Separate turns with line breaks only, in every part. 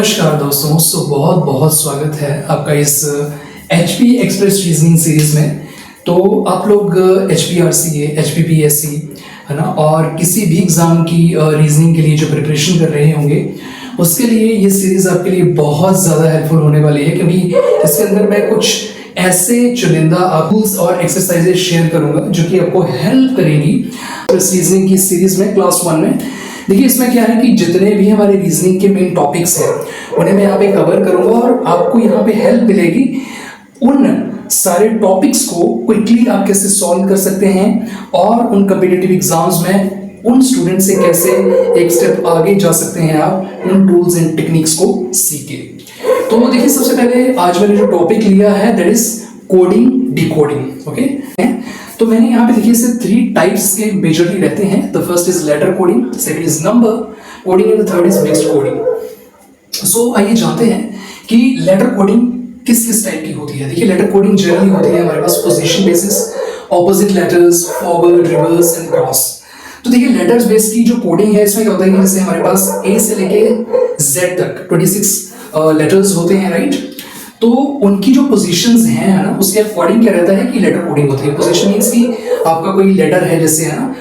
नमस्कार दोस्तों, बहुत बहुत स्वागत है आपका इस HP एक्सप्रेस रीजनिंग सीरीज में। तो आप लोग HPRCA, HPPSC है ना, और किसी भी एग्ज़ाम की रीजनिंग के लिए जो प्रिपरेशन कर रहे होंगे उसके लिए ये सीरीज़ आपके लिए बहुत ज़्यादा हेल्पफुल होने वाली है, क्योंकि इसके अंदर मैं कुछ ऐसे चुनिंदा टूल्स और एक्सरसाइजेज शेयर करूँगा जो कि आपको हेल्प करेंगी इस रीजनिंग की सीरीज़ में क्लास 1 में। देखिए, इसमें क्या है कि जितने भी हमारे रीजनिंग के मेन टॉपिक्स हैं उन्हें मैं यहाँ पे कवर करूंगा और आपको यहाँ पे हेल्प मिलेगी उन सारे टॉपिक्स को क्विकली आप कैसे सॉल्व कर सकते हैं और उन कॉम्पिटिटिव एग्जाम्स में उन स्टूडेंट से कैसे एक स्टेप आगे जा सकते हैं आप उन टूल्स एंड टेक्निक्स को सीख के। तो देखिए, सबसे पहले आज मैंने जो टॉपिक लिया है that is coding decoding. Okay, तो मैंने यहाँ पे देखिए इसे 3 टाइप्स के मेजरली रहते हैं। The first is letter coding, second is number coding and the third is mixed coding. So आइए जानते हैं कि लेटर कोडिंग किस किस टाइप की होती है। देखिए, लेटर कोडिंग जनरली होती है हमारे पास position basis, opposite letters, forward, reverse and cross. तो देखिए, लेटर्स बेस की जो कोडिंग है इसमें क्या होता है कि जैसे हमारे पास A से लेके Z तक 26 लेटर्स होते हैं, राइट। तो उनकी जो पोजीशंस हैं है ना, उसके अकॉर्डिंग क्या रहता है कि लेटर कोडिंग होती है। पोजीशन मींस कि आपका कोई लेटर है जैसे है ना,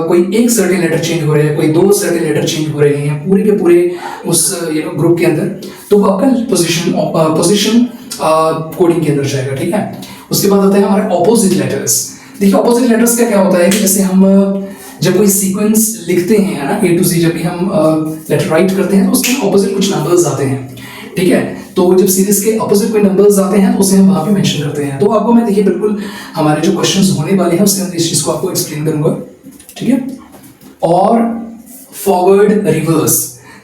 कोई एक सर्टेन लेटर चेंज हो रहे हैं, कोई 2 सर्टेन लेटर चेंज हो रहे हैं पूरे के पूरे उस ग्रुप के अंदर, तो वो आपका पोजीशन कोडिंग के अंदर जाएगा, ठीक है। उसके बाद आता है हमारे ऑपोजिट लेटर्स। देखिए, ऑपोजिट लेटर्स का क्या होता है कि जैसे हम जब कोई सीक्वेंस लिखते हैं है ना, A to Z, जब भी हम लेटर राइट करते हैं तो उसके ऑपोजिट कुछ नंबर्स आते हैं, ठीक है। तो जब सीरीज के ऑपोजिट कोई नंबर्स आते हैं तो उसे हम वहां पे मेंशन करते हैं। तो आपको मैं देखिए बिल्कुल हमारे जो क्वेश्चंस होने वाले हैं उसके अंदर इस चीज को आपको एक्सप्लेन करूंगा, ठीक है। और फॉरवर्ड रिवर्स,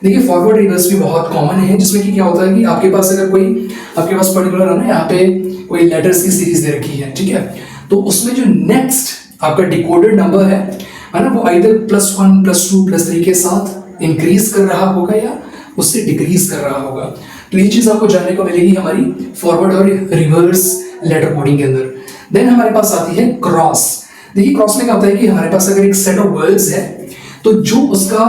देखिए फॉरवर्ड रिवर्स भी बहुत कॉमन है, जिसमें कि क्या होता है कि आपके पास अगर कोई आपके पास पर्टिकुलर है ना, यहाँ पे कोई लेटर्स की सीरीज दे रखी है, ठीक है। तो उसमें जो नेक्स्ट आपका डिकोडेड नंबर है ना, वो आइदर +1 +2 +3 के साथ इंक्रीज कर रहा होगा या उससे डिक्रीज कर रहा होगा। तो ये चीज आपको जानने को मिलेगी हमारी फॉरवर्ड और रिवर्स लेटर कोडिंग के अंदर। देन हमारे पास आती है क्रॉस। देखिए, क्रॉस में क्या होता है कि हमारे पास अगर एक सेट ऑफ वर्ड्स है तो जो उसका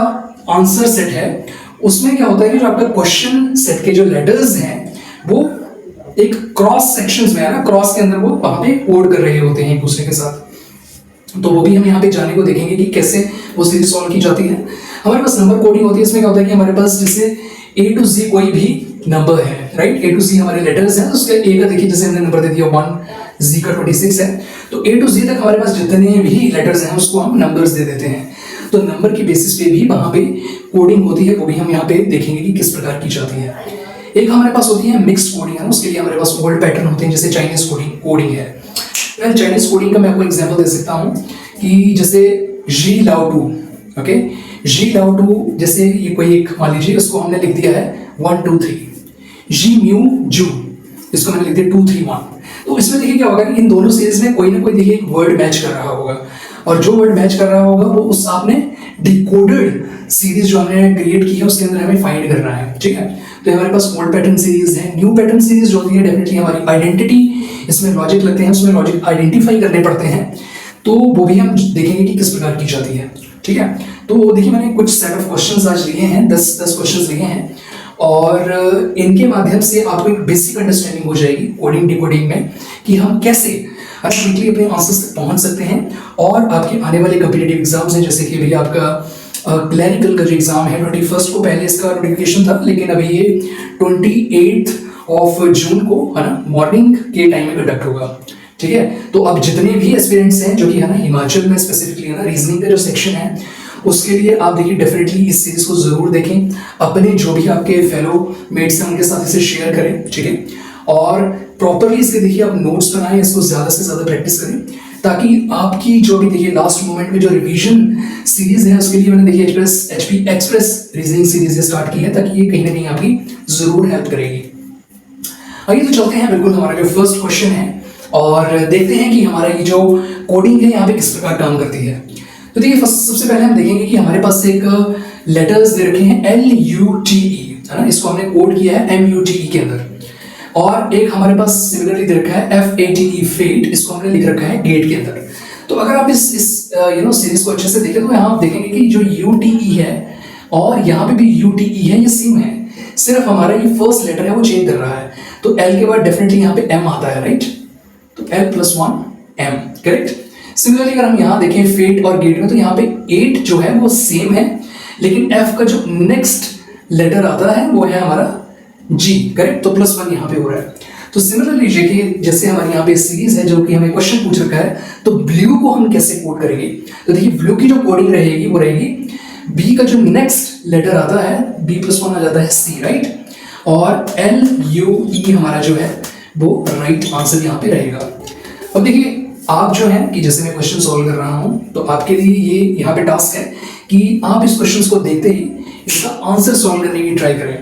आंसर सेट है उसमें क्या होता है कि जो आपका क्वेश्चन सेट के जो लेटर्स हैं वो एक क्रॉस सेक्शंस में है ना, क्रॉस के अंदर वो वहां पे कोड कर रहे होते हैं एक दूसरे के साथ। तो वो भी हम यहाँ पे जानने को देखेंगे कि कैसे वो सीरीज सॉल्व की जाती है। हमारे पास नंबर कोडिंग होती है। इसमें क्या होता है कि हमारे पास जैसे A to Z कोई भी नंबर है, राइट। A to Z हमारे लेटर्स हैं, उसके A का देखिए जैसे हमने नंबर दे दिया 1, Z का 26 है, तो A to Z तक हमारे पास जितने भी लेटर्स हैं उसको हम नंबर्स दे देते हैं। तो नंबर की बेसिस पे भी वहां पे कोडिंग होती है, वो भी हम यहाँ पे देखेंगे कि किस प्रकार की जाती है। एक हमारे पास होती है मिक्स्ड कोडिंग है, उसके लिए हमारे पास ओल्ड पैटर्न होते हैं, जैसे चाइनीज कोडिंग है। चाइनीज कोडिंग का मैं आपको एग्जाम्पल दे सकता हूँ कि जैसे जी लाओ टू, ओके, जी लाओ टू, जैसे ये कोई एक मान लीजिए इसको हमने लिख दिया है 1 2 3, जी म्यू जू, इसको मैंने लिख दिया 2 3 1। तो इसमें देखिए क्या होगा कि इन दोनों सीरीज में कोई ना कोई देखिए एक वर्ड मैच कर रहा होगा, और जो वर्ड मैच कर रहा होगा वो उस आपने डिकोडेड सीरीज जो हमने क्रिएट की है उसके अंदर हमें फाइंड करना है, ठीक है। तो हमारे पास ओल्ड पैटर्न सीरीज है। न्यू पैटर्न सीरीज जो होती है डेफिनेटली हमारी आइडेंटिटी, इसमें लॉजिक लगते हैं, उसमें लॉजिक आइडेंटिफाई करने पड़ते हैं, तो वो भी हम देखेंगे कि किस प्रकार की जाती है, ठीक है। तो देखिए, मैंने कुछ सेट ऑफ क्वेश्चंस आज लिए हैं, 10 क्वेश्चंस लिए हैं, और इनके माध्यम से आपको एक बेसिक अंडरस्टैंडिंग हो जाएगी कोडिंग डिकोडिंग में कि हम कैसे क्विकली अपने आंसर्स तक पहुंच सकते हैं। और आपके आने वाले कॉम्पिटिटिव एग्जाम्स हैं, जैसे कि भैया आपका क्लरिकल का जो एग्जाम है 21 को पहले इसका नोटिफिकेशन था, लेकिन अभी ये 28 जून को है ना मॉर्निंग के टाइम में कंडक्ट होगा, ठीक है। तो अब जितने भी एस्पिरेंट्स हैं जो कि है ना हिमाचल में स्पेसिफिकली है ना रीजनिंग का जो सेक्शन है उसके लिए आप देखिए डेफिनेटली इस सीरीज को जरूर देखें, अपने जो भी आपके फेलो मेट्स हैं उनके साथ इसे शेयर करें, ठीक है। और प्रॉपरली इसके देखिए आप नोट्स बनाएं, इसको ज्यादा से ज्यादा प्रैक्टिस करें, ताकि आपकी जो भी देखिए लास्ट मोमेंट में जो रिवीजन सीरीज है उसके लिए मैंने देखिए HP express reasoning series start की है, ताकि ये कहीं ना कहीं आपकी जरूर हेल्प करेगी। आइए तो चलते हैं बिल्कुल हमारा जो फर्स्ट क्वेश्चन है और देखते हैं कि हमारा ये जो कोडिंग है यहाँ पे किस प्रकार काम करती है। तो देखिए, सबसे पहले हम देखेंगे कि हमारे पास एक लेटर्स दे रखे हैं LUTE, है ना, इसको हमने कोड किया है MUTE के अंदर, और एक हमारे पास सिमिलरली दे रखा है FATE फेट, इसको हमने लिख रखा है गेट के अंदर। तो अगर आप इस सीरीज को अच्छे से देखें तो यहाँ आप देखेंगे कि जो UTE है और यहाँ पे भी UTE है, ये सेम है। सिर्फ हमारा ये फर्स्ट लेटर है वो चेंज कर रहा है। तो एल के बाद डेफिनेटली यहाँ पे एम आता है, राइट? तो L plus one M, correct. Similarly अगर हम यहाँ देखें फेट और गेट में, तो यहाँ पे 8 जो है वो सेम है, लेकिन एफ का जो नेक्स्ट लेटर आता है वो है हमारा जी, करेक्ट। तो प्लस वन यहाँ पे हो रहा है। तो सिमिलरली देखिए, जैसे हमारे यहाँ पे सीरीज है जो कि हमें क्वेश्चन पूछ रखा है, तो ब्लू को हम कैसे कोड करेंगे? तो देखिए ब्लू की जो कोडिंग रहेगी वो रहेगी बी का जो नेक्स्ट लेटर आता है, बी प्लस वन आ जाता है सी, राइट? और एल यू ई हमारा जो है वो राइट आंसर यहाँ पे रहेगा। अब देखिए आप जो है कि जैसे मैं क्वेश्चन सॉल्व कर रहा हूँ, तो आपके लिए ये यहाँ पे टास्क है कि आप इस क्वेश्चन को देखते ही इसका आंसर सॉल्व करने की ट्राई करें।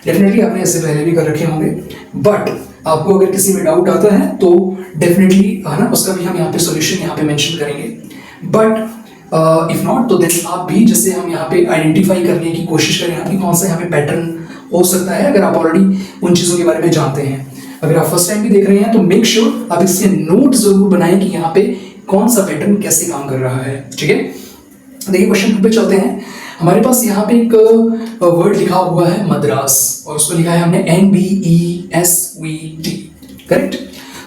डेफिनेटली आपने इससे पहले भी कर रखे होंगे, बट आपको अगर किसी में डाउट आता है तो डेफिनेटली है ना, उसका भी हम यहाँ पे सॉल्यूशन यहाँ पे मेंशन करेंगे। बट इफ नॉट, तो देन आप भी जैसे हम यहाँ पे आइडेंटिफाई करने की कोशिश करें कि कौन सा यहाँ पे पैटर्न हो सकता है, अगर आप ऑलरेडी उन चीज़ों के बारे में जानते हैं। अगर आप फर्स्ट टाइम भी देख रहे हैं तो मेक श्योर आप इससे नोट जरूर बनाएं कि यहाँ पे कौन सा पैटर्न कैसे काम कर रहा है, ठीक है? देखिए क्वेश्चन 2 पे चलते हैं। हमारे पास यहाँ पे एक वर्ड लिखा हुआ है मद्रास, और उसको लिखा है हमने NBESVT, करेक्ट?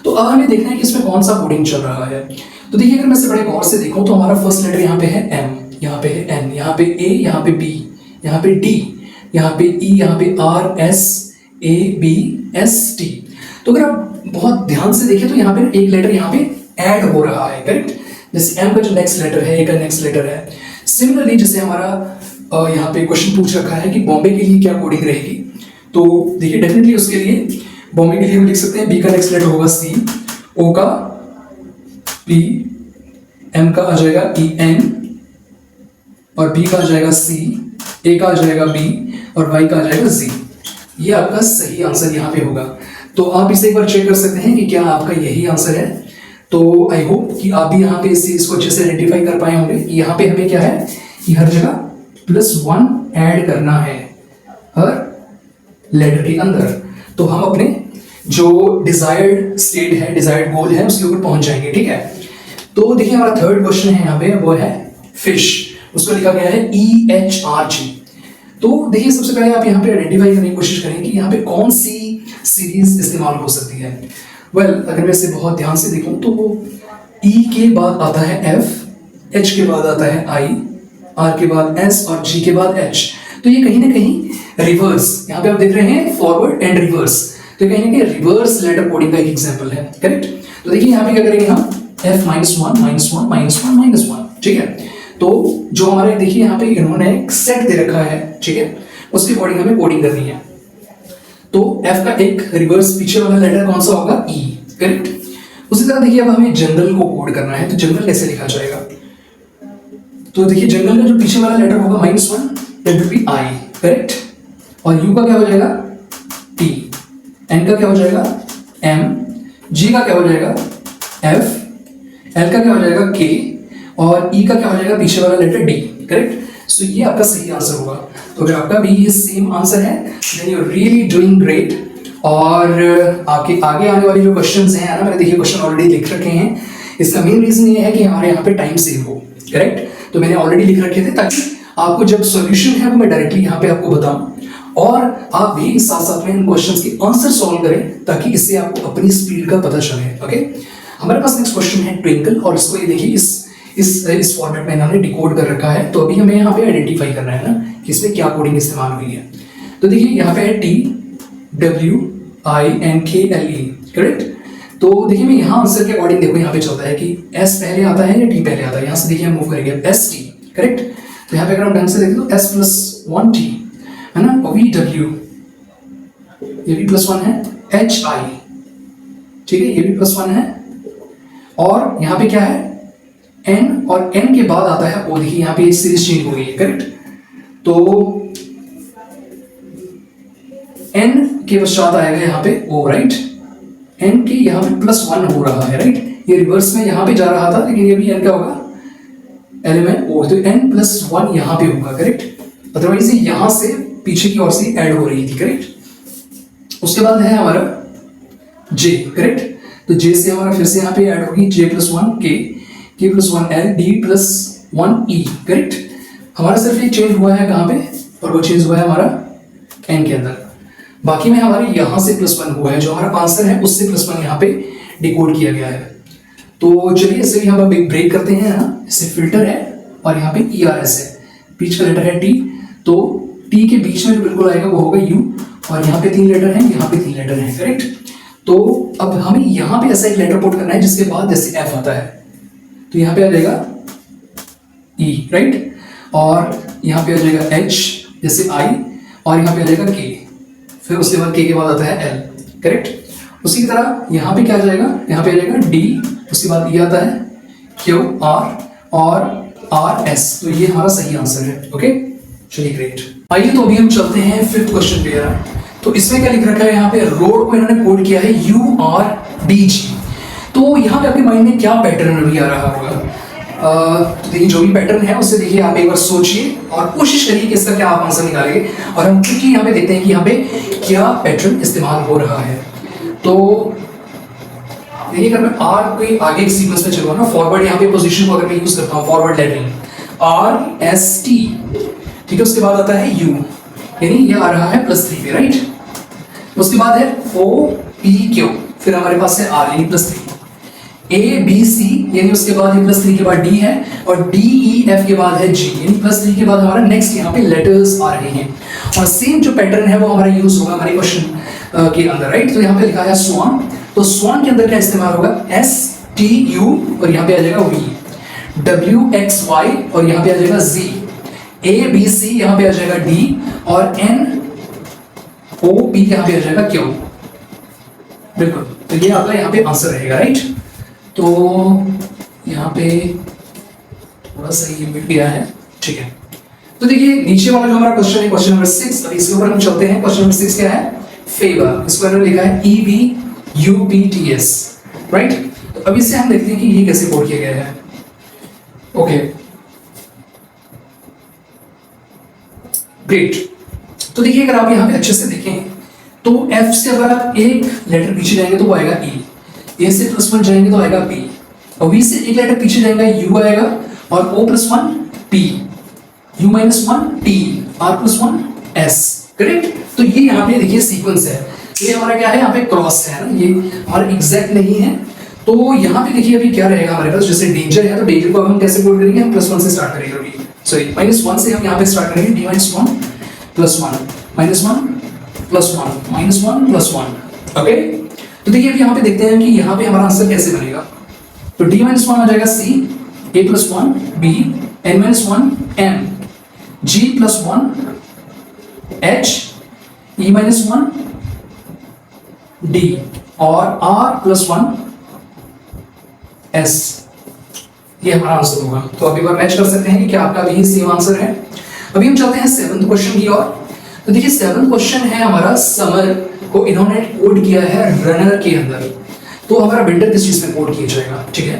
तो अब हमें देखना है कि इसमें कौन सा कोडिंग चल रहा है। तो देखिए अगर मैं इसे बड़े गौर से देखूं तो हमारा फर्स्ट लेटर यहाँ पे है M, यहाँ पे है N, यहाँ पे A, यहाँ पे B, यहाँ पे D, यहाँ पे E, यहाँ पे R S A B S T। तो अगर आप बहुत ध्यान से देखें तो यहाँ पे एक लेटर यहाँ पे ऐड हो रहा है, करेक्ट? जैसे M का जो नेक्स्ट लेटर है, A का नेक्स्ट लेटर है। सिमिलरली जैसे हमारा यहाँ पे क्वेश्चन पूछ रखा है कि बॉम्बे के लिए क्या कोडिंग रहेगी, तो देखिए डेफिनेटली उसके लिए बॉम्बे के लिए हम लिख सकते हैं B का नेक्स्ट लेटर होगा C, O का P, M का आ जाएगा EN, और B का आ जाएगा C, A का आ जाएगा B, और Y का आ जाएगा Z। ये आपका सही आंसर यहाँ पे होगा। तो आप इसे एक बार चेक कर सकते हैं कि क्या आपका यही आंसर है। तो आई होप कि आप भी यहाँ पे इस चीज को अच्छे से आइडेंटिफाई कर पाए होंगे कि यहाँ पे हमें क्या है कि हर जगह +1 ऐड करना है हर लेटर के अंदर, तो हम अपने जो डिजायर्ड स्टेट है, डिजायर्ड गोल है, उसके ऊपर पहुंच जाएंगे, ठीक है? तो देखिए हमारा थर्ड क्वेश्चन है यहाँ पे, वो है फिश। उसको लिखा गया है EHRG। तो देखिए सबसे पहले आप यहाँ पे आइडेंटिफाई करने की कोशिश करें कि यहाँ पे कौन सी सीरीज इस्तेमाल हो सकती है। अगर मैं इसे बहुत ध्यान से देखूं तो वो E के बाद आता है F, H के बाद आता है I, R के बाद S और G के बाद H। तो ये कहीं ना कहीं रिवर्स, यहाँ पे आप देख रहे हैं फॉरवर्ड एंड रिवर्स, तो कहीं ना कहीं रिवर्स लेटर कोडिंग का एक एग्जांपल है, करेक्ट? तो देखिए यहाँ पे क्या करेंगे हम F -1 -1 -1, ठीक है? तो जो हमारे देखिए यहाँ पे इन्होंने एक सेट दे रखा है, ठीक है? उसके अकॉर्डिंग हमें कोडिंग करनी है। तो F का एक रिवर्स पीछे वाला लेटर कौन सा होगा? E, correct? उसी तरह देखिए अब हमें जंगल को कोड करना है, तो जंगल कैसे लिखा जाएगा? तो देखिए जंगल का जो पीछे वाला लेटर होगा -1, that will be I, correct? और U का क्या हो जाएगा? T, N का क्या हो जाएगा? M, G का क्या हो जाएगा? F, L का क्या हो जाएगा? K, और E का क्या हो जाएगा? पीछे वाला लेटर D, करेक्ट? सो ये आपका सही आंसर होगा। तो अगर आपका भी ये सेम आंसर है then you are really doing great. और आगे आने वाले जो क्वेश्चंस हैं ना, मैंने देखिए क्वेश्चन ऑलरेडी लिख रखे हैं। इसका मेन रीजन ये है कि हमारे यहाँ पे टाइम सेव हो, करेक्ट? तो मैंने ऑलरेडी लिख रखे थे ताकि आपको जब सॉल्यूशन है वो मैं डायरेक्टली यहाँ पे आपको बताऊं और आप भी साथ साथ में इन क्वेश्चंस के आंसर सॉल्व करें, ताकि इससे आपको अपनी स्पीड का पता चले। ओके, हमारे पास नेक्स्ट क्वेश्चन है ट्विंकल, और इसको ये देखिए इस फॉर्मेट में इन्होंने डिकोड कर रखा है। तो अभी हमें यहाँ पे आइडेंटिफाई करना है ना कि इसमें क्या कोडिंग इस्तेमाल हुई है। तो देखिए यहाँ पे है TWINKLE, करेक्ट? तो देखिए मैं यहाँ आंसर के अकॉर्डिंग देखो यहाँ पे चलता है कि S पहले आता है या T पहले आता है। यहाँ से देखिए हम मूव करेंगे ST, करेक्ट? तो यहाँ पे अगर हम ढंग से देखें तो S+1T है ना, VW ये भी +1 है, HI ठीक है ये भी +1 है, और यहाँ पे क्या है N, और N के बाद आता है O। देखिए यहाँ पे सीरीज चेंज हो गई है, करेक्ट? तो N के पश्चात आएगा यहाँ पे O, राइट? N के यहाँ पे +1 हो रहा है, राइट? ये रिवर्स में यहाँ पे जा रहा था, लेकिन ये भी N का होगा एलिमेंट O, तो N+1 यहाँ पे होगा, करेक्ट? अदरवाइज ये यहाँ से पीछे की ओर से ऐड हो रही थी, करेक्ट? उसके बाद है हमारा J, करेक्ट? तो J से हमारा फिर से यहाँ पे ऐड होगी J+1 K+1L D+1E, करेक्ट? हमारा सिर्फ एक चेंज हुआ है कहाँ पे, और वो चेंज हुआ है हमारा N के अंदर। बाकी में हमारे यहाँ से +1 हुआ है, जो हमारा आंसर है उससे +1 यहाँ पे डिकोड किया गया है। तो चलिए इसे भी हम ब्रेक करते हैं ना, इसे फिल्टर है और यहाँ पे ERS है, बीच का लेटर है T, तो T के बीच में जो बिल्कुल आएगा वो होगा U, और यहाँ पे 3 लेटर हैं, यहाँ पे 3 लेटर हैं, करेक्ट। तो अब हमें यहाँ पे ऐसा एक लेटर पुट करना है जिसके बाद जैसे F आता है, तो यहाँ पे आ जाएगा E, राइट, और यहाँ पे आ जाएगा H जैसे I, और यहाँ पे आ जाएगा K, फिर उसके बाद K के बाद आता है L, करेक्ट। उसी तरह यहाँ पे क्या आ जाएगा, यहाँ पे आ जाएगा D, उसके बाद E आता है, Q, R और R S, तो ये हमारा सही आंसर है। ओके, चलिए ग्रेट। आइए तो अभी हम चलते हैं 5th क्वेश्चन पे यार। तो इसमें क्या लिख रखा है, यहाँ पे रोड को इन्होंने कोड किया है URDG। तो यहाँ पे आपके माइंड में क्या पैटर्न अभी आ रहा होगा, तो देखिए जो भी पैटर्न है उससे देखिए आप एक बार सोचिए और कोशिश करिए कि इसका क्या आप आंसर निकालेंगे, और हम क्योंकि यहाँ पे देखते हैं कि यहाँ पे क्या पैटर्न इस्तेमाल हो रहा है। तो देखिए अगर मैं R के आगे एक सीक्वेंस में चलूँ ना, फॉरवर्ड यहाँ पे पोजीशन को अगर मैं यूज करता हूँ, फॉरवर्ड लेटरिंग RST, ठीक है, उसके बाद आता है U, यानी ये आ रहा है +3 पे, राइट। उसके बाद है OPQ, फिर हमारे पास है R यानी +3, ABC यानी उसके बाद +3 के बाद D है, और DEF के बाद है G, यानी +3 के बाद हमारा नेक्स्ट यहाँ पे लेटर्स आ रहे हैं, और सेम जो पैटर्न है वो हमारा यूज होगा हमारे क्वेश्चन के अंदर, राइट। तो यहाँ पे लिखा है स्वान, तो स्वान के अंदर क्या इस्तेमाल होगा, STU, और यहाँ पे आ जाएगा V, WXY, और यहाँ पे आ जाएगा Z, ABC, यहाँ पे आ जाएगा D, और NOP यहाँ पे आ जाएगा Q, बिल्कुल। तो ये आपका यहाँ पे आंसर रहेगा, राइट। तो यहाँ पे थोड़ा सा ये मिट गया है, ठीक है। तो देखिए नीचे वाला जो हमारा क्वेश्चन है, क्वेश्चन नंबर 6, अब इसके ऊपर हम चलते हैं। क्वेश्चन नंबर 6 क्या है, फेवर, इसको इन्होंने लिखा है EVUPTS, राइट। तो अभी से हम देखते हैं कि ये कैसे कोड किया गया है। Okay great. तो देखिए अगर आप यहाँ पे अच्छे से देखें तो F से अगर आप एक लेटर पीछे जाएंगे तो वो आएगा E, A से +1 जाएंगे तो आएगा P, और V से एक लेटर पीछे जाएंगे U आएगा, और O+1 P, U-1 T, R+1 S, correct. तो ये यहाँ पे देखिए सीक्वेंस है, ये हमारा क्या है, यहाँ पे क्रॉस है ना, ये हमारा एग्जैक्ट नहीं है। तो यहाँ पे देखिए अभी क्या रहेगा हमारे पास, जैसे डेंजर है तो डेंजर को हम कैसे कोड करेंगे, हम +1 से स्टार्ट करेंगे अभी, सॉरी -1 से हम यहाँ पे स्टार्ट करेंगे, D-1 +1 -1 +1, ओके। तो देखिए अभी यहाँ पे देखते हैं कि यहाँ पे हमारा आंसर कैसे बनेगा। तो D-1 आ जाएगा C, A+1 B, N-1 M, G+1 H, E-1 D, और R+1 S, ये हमारा आंसर होगा। तो अभी बार मैच कर सकते हैं कि क्या आपका भी सेम आंसर है। अभी हम चलते हैं 7th क्वेश्चन की ओर। तो देखिए 7th क्वेश्चन है हमारा, समर को इन्होंने कोड किया है रनर के अंदर, तो हमारा विंटर किस चीज में कोड किया जाएगा, ठीक है।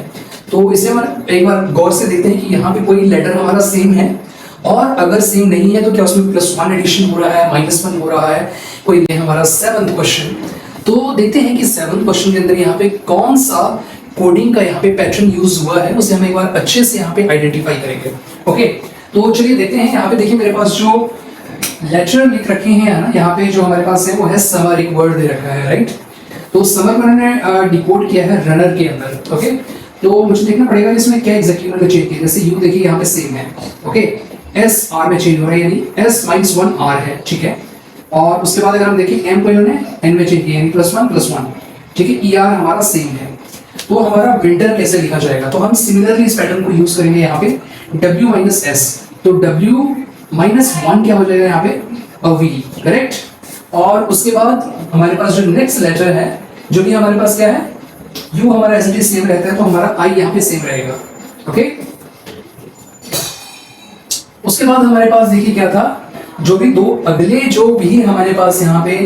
तो इसे हम एक बार गौर से देखते हैं कि यहाँ पे कोई लेटर हमारा सेम है, और अगर सेम नहीं है तो क्या उसमें +1 एडिशन हो रहा है, -1 हो रहा है, कोई नहीं। हमारा 7th क्वेश्चन, तो देखते हैं कि 7th क्वेश्चन के अंदर यहाँ पे कौन सा कोडिंग का यहाँ पे पैटर्न यूज हुआ है, उसे हम एक बार अच्छे से यहाँ पे आइडेंटिफाई करेंगे। ओके, तो चलिए देखते हैं। यहाँ पे देखिए मेरे पास जो लेटर लिख रखे हैं ना, यहाँ पे जो हमारे पास है वो है समर, एक वर्ड दे रखा है, राइट। तो समर को मैंने डिकोड किया है रनर के अंदर, ओके। तो मुझे देखना पड़ेगा इसमें क्या एग्जैक्टली मैंने चेंज किया। जैसे यू देखिए यहाँ पे सेम है, ओके, S R में चेंज हो रहा है, यानी S-1 R है, ठीक है। और उसके बाद अगर हम देखें M को इन्होंने N में चेंज किया, यानी +1, ठीक है। ER हमारा सेम है। तो हमारा विंटर कैसे लिखा जाएगा, तो हम सिमिलरली इस पैटर्न को यूज करेंगे यहाँ पे W-S, तो W-1 क्या हो जाएगा यहाँ पे, V, करेक्ट। और उसके बाद हमारे पास जो नेक्स्ट लेटर है, जो भी हमारे पास क्या है, U हमारा एज इट इज सेम रहता है, तो हमारा I यहाँ पे सेम रहेगा, ओके। उसके बाद हमारे पास देखिए क्या था, जो भी दो अगले जो भी हमारे पास यहाँ पे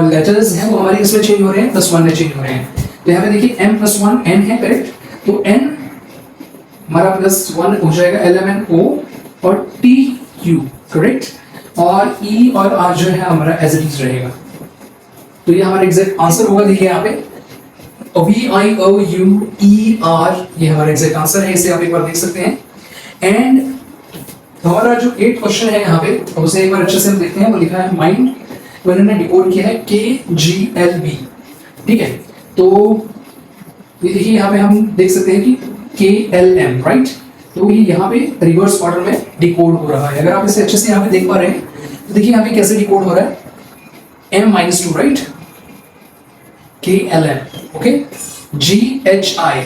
लेटर्स हैं वो हमारे इसमें चेंज हो रहे हैं, +1 में चेंज हो रहे हैं। तो यहाँ पे देखिए M+1 N है, करेक्ट। तो N हमारा +1 हो जाएगा, LMNO और TU, करेक्ट। और E और R जो है हमारा एज इट इज रहेगा। तो ये हमारा एग्जैक्ट आंसर होगा। देखिए यहाँ पे VIOUER ये हमारा एग्जैक्ट आंसर है, इसे आप एक बार देख सकते हैं। एंड हमारा जो 8th क्वेश्चन है यहाँ पे, उसे एक बार अच्छे से हम देखते हैं। वो लिखा है माइंड वो इन्होंने डिकोड किया है KGLB, ठीक है। तो ये देखिए यहाँ पे हम देख सकते हैं कि KLM, राइट। तो ये यहाँ पे रिवर्स ऑर्डर में डिकोड हो रहा है। अगर आप इसे अच्छे से यहाँ पे देख पा रहे हैं तो देखिए यहाँ पे कैसे डिकोड हो रहा है, M-2, right, KLM, okay, GHI,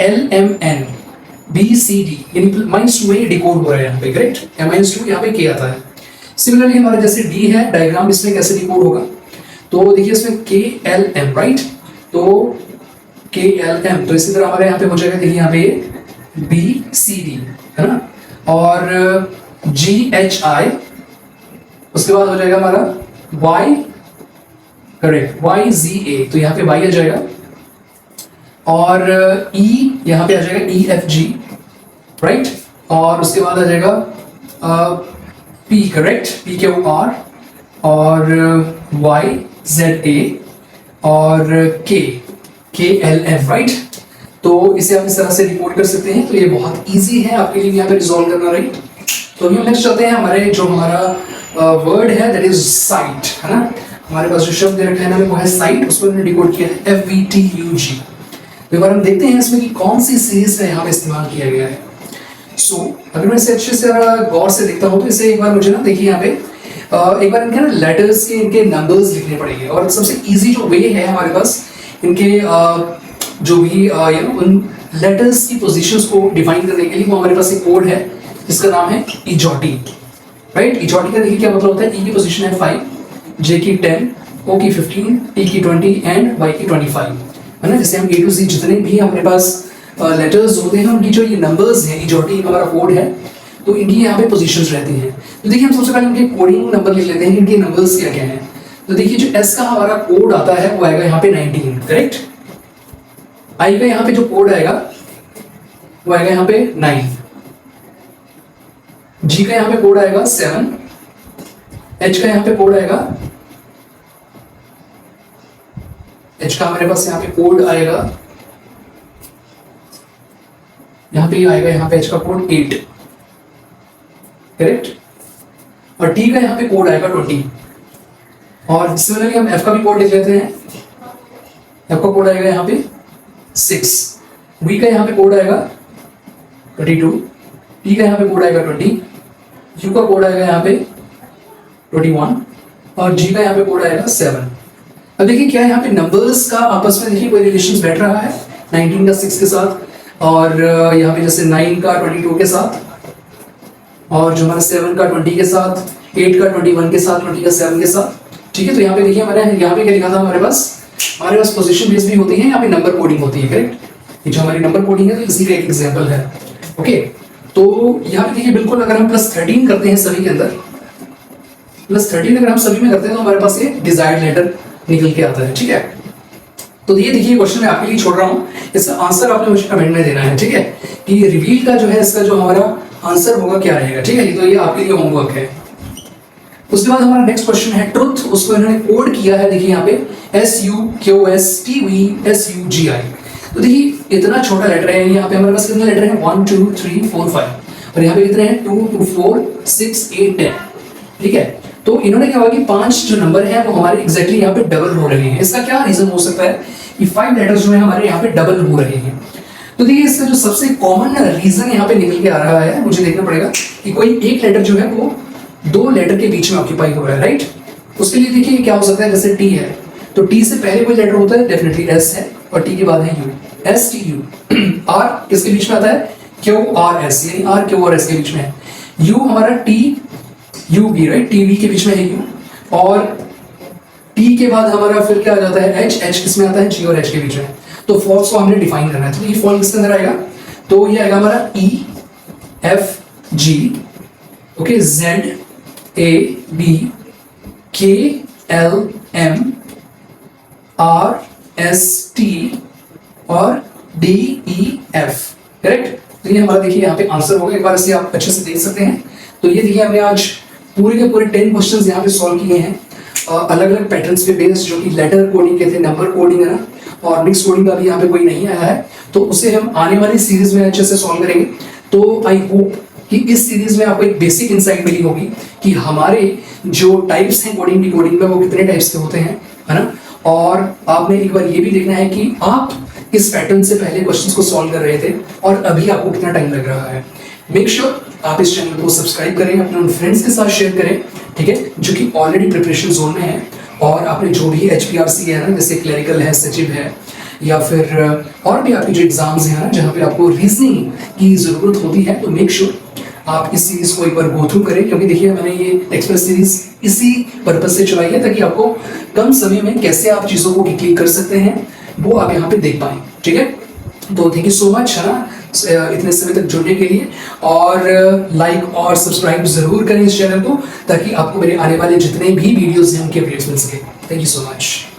LMN, BCD, यानी -2 में डिकोड हो रहा है यहाँ पे, करेक्ट। M-2 यहाँ पे K आता है। सिमिलरली हमारा जैसे D है, डायग्राम इसमें कैसे डिकोड होगा, तो देखिए इसमें KLM, राइट। तो KLM, तो इसी तरह हमारे यहाँ पे हो जाएगा, देखिए यहाँ पे BCD, है ना, और GHI, उसके बाद हो जाएगा हमारा Y, करेक्ट, YZA, तो यहाँ पे Y आ जाएगा, और E यहाँ पे आ जाएगा EFG, राइट, और उसके बाद आ जाएगा P, करेक्ट, PQR, और YZA, और KLM, राइट। तो इसे आप इस तरह से रिपोर्ट कर सकते हैं। तो ये बहुत इजी है आपके लिए यहाँ पे रिजॉल्व करना, राइट। तो अभी हम नेक्स्ट चलते हैं, हमारे जो हमारा वर्ड है दैट इज साइट, है ना। हमारे पास जो शब्द दे रखा है ना वो है साइट, उसको हमने डिकोड किया है FVTUG। तो एक बार हम देखते हैं इसमें कि कौन सी सीरीज का यहाँ पे इस्तेमाल किया गया है। सो अगर मैं इसे अच्छे से गौर से देखता हूँ तो इसे एक बार मुझे ना देखिए यहाँ पे एक बार इनके ना लेटर्स के इनके नंबर्स लिखने पड़ेंगे, और सबसे इजी जो वे है हमारे पास इनके जो भी उन लेटर्स की पोजीशंस को डिफाइन करने के लिए वो हमारे पास एक कोड है जिसका नाम है इजॉटी, राइट। इजॉटी का देखिए क्या मतलब होता है, ई की पोजीशन है 5, जे की 10, ओ की 15, टी की 20 एंड वाई की 25, है ना। जैसे हम A to Z जितने भी हमारे पास लेटर्स होते हैं उनकी जो ये नंबर्स हैं, इजॉटी हमारा कोड है, तो इनकी यहाँ पे पोजीशंस रहती हैं। तो देखिए हम सबसे पहले इनके कोडिंग नंबर लिख लेते हैं, इनके नंबर्स क्या क्या हैं। तो देखिए जो S का हमारा कोड आता है वो आएगा यहाँ पे 19, करेक्ट। I का यहाँ पे जो कोड आएगा वो आएगा यहाँ पे 9, G का यहाँ पे कोड आएगा 7, H का यहाँ पे कोड आएगा, H का हमारे पास यहाँ पे कोड आएगा, यहाँ पे आएगा यहाँ पे H का कोड 8, करेक्ट। और T का यहाँ पे कोड आएगा 20, और सिमिलरली हम F का भी कोड लिख लेते हैं। F का कोड आएगा यहाँ पे 6, V का यहाँ पे कोड आएगा 22, T का यहाँ पे कोड आएगा 20, U का कोड आएगा यहाँ पे 21, और G का यहाँ पे कोड आएगा 7। अब देखिए क्या यहाँ पे नंबर्स का आपस में देखिए कोई रिलेशन बैठ रहा है, 19 का 6 के साथ, और यहाँ पे जैसे 9 का 22 के साथ, और जो हमारा 7 का 20 के साथ, 8 का 21 के साथ, 20 का 7 के साथ, ठीक है। तो यहाँ पे देखिए हमारे यहाँ पे क्या लिखा था, हमारे पास पोजीशन बेस भी होती है, यहाँ पे नंबर कोडिंग होती है, करेक्ट। ये जो हमारी नंबर कोडिंग है तो इसी का एक एग्जांपल है, ओके। तो यहाँ पे देखिए बिल्कुल अगर हम +13 करते हैं सभी के अंदर, +13 अगर हम सभी में करते हैं तो हमारे पास ये डिजायर्ड लेटर निकल के आता है, ठीक है। तो ये देखिए क्वेश्चन मैं आपके लिए छोड़ रहा हूँ, इसका आंसर आपने मुझे कमेंट में देना है, ठीक है, कि रिवील का जो है इसका जो हमारा आंसर होगा क्या रहेगा, ठीक है। तो ये आपके लिए होमवर्क है। उसके बाद हमारा नेक्स्ट क्वेश्चन है ट्रुथ, उसको इन्होंने कोड किया है, देखिए यहाँ पे SUQSTVSUGI। तो देखिए इतना छोटा लेटर है, यहाँ पे हमारे पास कितने लेटर हैं, 1 2 3 4 5, और यहाँ पे कितने हैं 2 2 4 6 8 10, ठीक है। तो इन्होंने क्या हुआ कि 5 जो नंबर है वो हमारे एग्जैक्टली यहाँ पे डबल हो रहे हैं। इसका क्या रीजन हो सकता है कि 5 लेटर्स जो है हमारे यहाँ पे डबल हो रहे हैं। तो देखिए इसका जो सबसे कॉमन रीजन यहाँ पे निकल के आ रहा है, मुझे देखना पड़ेगा कि कोई एक लेटर जो है वो 2 लेटर के बीच में ऑक्यूपाई हो रहा है, राइट। उसके लिए देखिए क्या हो सकता है, जैसे T है तो T से पहले कोई लेटर होता है, डेफिनेटली S है, और T के बाद है U, STU। R किसके बीच में आता है, QRS, यानी R Q और S के बीच में है। U हमारा TUV, राइट, TV के बीच में है U, और T के बाद हमारा फिर क्या आ जाता है H किसमें आता है, G और H के बीच में। तो फॉल्स को हमने डिफाइन करना है, तो ये फॉल्स किसके अंदर आएगा, तो ये आएगा हमारा EFG, okay, ZAB KLM RST और DEF, करेक्ट। तो ये हमारा देखिए यहाँ पे आंसर होगा, एक बार इसे आप अच्छे से देख सकते हैं। तो ये देखिए हमने आज पूरे के पूरे 10 क्वेश्चंस यहाँ पे सॉल्व किए हैं, अलग अलग पैटर्न्स पे बेस्ड, जो कि लेटर कोडिंग के थे, नंबर कोडिंग है ना, और मिक्स कोडिंग का भी यहाँ पे कोई नहीं आया है, तो उसे हम आने वाली सीरीज में अच्छे से सॉल्व करेंगे। तो आई होप कि इस सीरीज में आपको एक बेसिक इंसाइट मिली होगी कि हमारे जो टाइप्स हैं कोडिंग डिकोडिंग में वो कितने टाइप्स के होते हैं, है ना। और आपने एक बार ये भी देखना है कि आप इस पैटर्न से पहले क्वेश्चंस को सॉल्व कर रहे थे और अभी आपको कितना टाइम लग रहा है। मेक श्योर आप इस चैनल को सब्सक्राइब करें, अपने उन फ्रेंड्स के साथ शेयर करें, ठीक है, जो कि ऑलरेडी प्रिपरेशन जोन में है। और आपने जो भी HPRC है ना, जैसे क्लरिकल है, सचिव है, या फिर और भी आपके जो एग्जाम्स हैं ना जहाँ पे आपको रीजनिंग की ज़रूरत होती है, तो मेक श्योर आप इस सीरीज को एक बार गो थ्रू करें, क्योंकि देखिए मैंने ये एक्सप्रेस सीरीज इसी पर्पज से चलाई है ताकि आपको कम समय में कैसे आप चीज़ों को क्लिक कर सकते हैं वो आप यहाँ पे देख पाएं, ठीक है। तो थैंक यू सो मच, है ना, इतने समय तक जुड़ने के लिए। और लाइक और सब्सक्राइब जरूर करें इस चैनल को ताकि आपको मेरे आने वाले जितने भी वीडियोस हैं उनके अपडेट्स मिल सके। Thank you so much.